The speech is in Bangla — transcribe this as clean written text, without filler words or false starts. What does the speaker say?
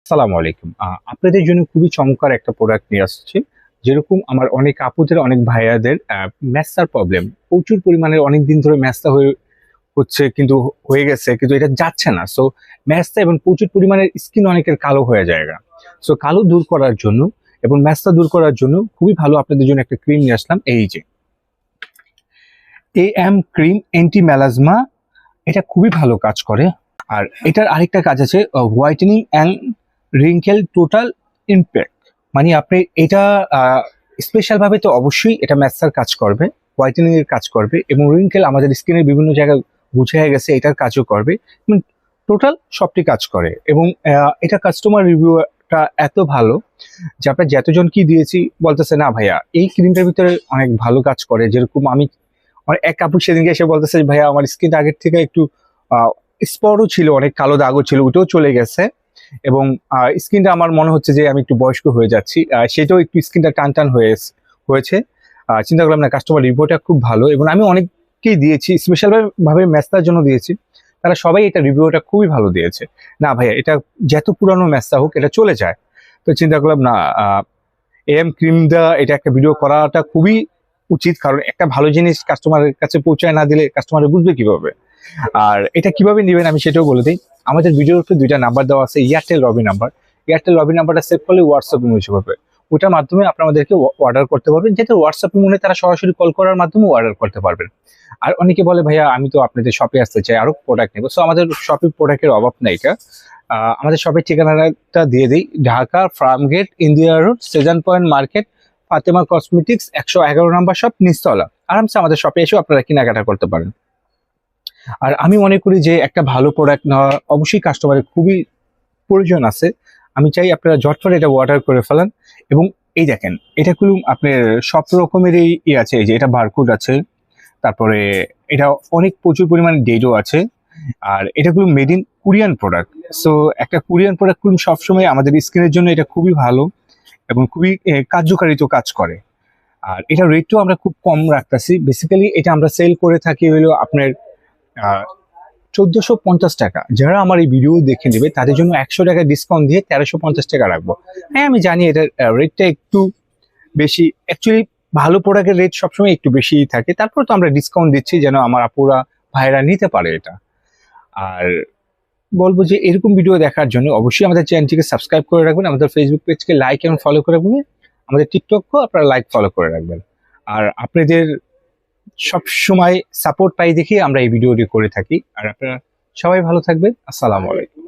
আসসালামু আলাইকুম। আপনাদের জন্য খুবই চমৎকার একটা প্রোডাক্ট নিয়ে আসছি। যেরকম আমার অনেক আপুদের, অনেক ভাইয়াদের মেস্তার প্রবলেম। প্রচুর পরিমাণে অনেকদিন ধরে মেস্তা হচ্ছে কিন্তু হয়ে গেছে কিন্তু এটা যাচ্ছে না। সো মেস্তা এবং প্রচুর পরিমাণে স্কিন অনেকের কালো হয়ে যায়। সো কালো দূর করার জন্য এবং মেস্তা দূর করার জন্য খুবই ভালো আপনাদের জন্য একটা ক্রিম নিয়ে আসলাম। এই যে AM ক্রিম অ্যান্টি মেলাজমা। এটা খুবই ভালো কাজ করে। আর এটার আরেকটা কাজ আছে, whitening and wrinkle total impact. মানে আপনি এটা স্পেশাল ভাবে তো অবশ্যই এটা ম্যাসার কাজ করবে, হোয়াইটেনিং এর কাজ করবে এবং রিঙ্কেল আমাদের স্কিনের বিভিন্ন জায়গায় বুঝে গেছে এটার কাজও করবে। টোটাল সবটি কাজ করে এবং এটা কাস্টমার রিভিউটা এত ভালো যে আপনার যতজন কি দিয়েছি বলতেছে না ভাইয়া এই ক্রিমটার ভিতরে অনেক ভালো কাজ করে। যেরকম আমি আমার এক আপু সেদিনকে এসে বলতেছে ভাইয়া আমার স্কিনটা আগের থেকে একটু স্পটও ছিল, অনেক কালো দাগও ছিল, ওটাও চলে গেছে এবং স্কিনটা আমার মনে হচ্ছে যে আমি একটু বয়স্ক হয়ে যাচ্ছি। সেটাও একটু স্কিনটা টান টান হয়েছে। চিন্তা করলাম না কাস্টমার রিভিউটা খুব ভালো এবং আমি অনেককেই দিয়েছি, স্পেশাল ভাবে মেস্তার জন্য দিয়েছি, তারা সবাই এটা রিভিউটা খুবই ভালো দিয়েছে। না ভাইয়া এটা যত পুরানো মেস্তা হোক এটা চলে যায়। তো চিন্তা করলাম না AM ক্রিম দা এটা একটা ভিডিও করাটা খুবই উচিত, কারণ একটা ভালো জিনিস কাস্টমারের কাছে পৌঁছায় না দিলে কাস্টমার বুঝবে কিভাবে। আর এটা কিভাবে নেবেন আমি সেটাও বলে দিই। আমাদের ভিডিওর উপরে দুইটা নাম্বার দেওয়া আছে, এয়ারটেল রবি নাম্বার। এয়ারটেল রবি নাম্বারটা সেভ করলে হোয়াটসঅ্যাপে মুছে পাবে, ওটার মাধ্যমে আপনারা আমাদেরকে অর্ডার করতে পারবেন, যেটা হোয়াটসঅ্যাপে মনে তারা সরাসরি কল করার মাধ্যমে অর্ডার করতে পারবেন। আর অনেকে বলে ভাইয়া আমি তো আপনাদের শপে আসতে চাই, আরো প্রোডাক্ট নেবো। সো আমাদের শপে প্রোডাক্টের অভাব নাই। এটা আমাদের শপের ঠিকানাটা দিয়ে দিই, Dhaka Farmgate, India road, Shezan point market, Fatema cosmetics, 111 নম্বর শপ, নিচতলা। আরামসে আমাদের শপে এসেও আপনারা কেনাকাটা করতে পারেন। আর আমি মনে করি যে একটা ভালো প্রোডাক্ট নেওয়া অবশ্যই কাস্টমারের খুবই প্রয়োজন আছে। আমি চাই আপনারা ঝটফট এটা অর্ডার করে ফেলান। এবং এই দেখেন এটা খুলুম আপনার সব রকমেরই আছে, এই যে এটা বারকোড আছে, তারপরে এটা অনেক প্রচুর পরিমাণে ডেটও আছে। আর এটা খুলুম made in Korean product. So একটা কোরিয়ান প্রোডাক্ট খুলুম সবসময় আমাদের স্কিনের জন্য এটা খুবই ভালো এবং খুবই কার্যকারিত কাজ করে। আর এটা রেটও আমরা খুব কম রাখতেছি। বেসিক্যালি এটা আমরা সেল করে থাকি হলো আপনার 1450 টাকা। যারা আমার এই ভিডিও দেখে নেবে তাদের জন্য 100 টাকা ডিসকাউন্ট দিয়ে 1350 টাকা রাখবো। হ্যাঁ আমি জানি এটার রেটটা একটু বেশি, অ্যাকচুয়ালি ভালো প্রোডাক্টের রেট সবসময় একটু বেশি থাকে, তারপর তো আমরা ডিসকাউন্ট দিচ্ছি যেন আমার আপুরা ভাইরা নিতে পারে এটা। আর বলবো যে এরকম ভিডিও দেখার জন্য অবশ্যই আমাদের চ্যানেলটিকে সাবস্ক্রাইব করে রাখবেন, আমাদের ফেসবুক পেজকে লাইক এবং ফলো করে রাখবেন, আমাদের টিকটককেও আপনারা লাইক ফলো করে রাখবেন। আর আপনাদের সব সময় সাপোর্ট পাই দেখি আমরা এই ভিডিওটি করে থাকি। আর আপনারা সবাই ভালো থাকবেন। আসসালামু আলাইকুম।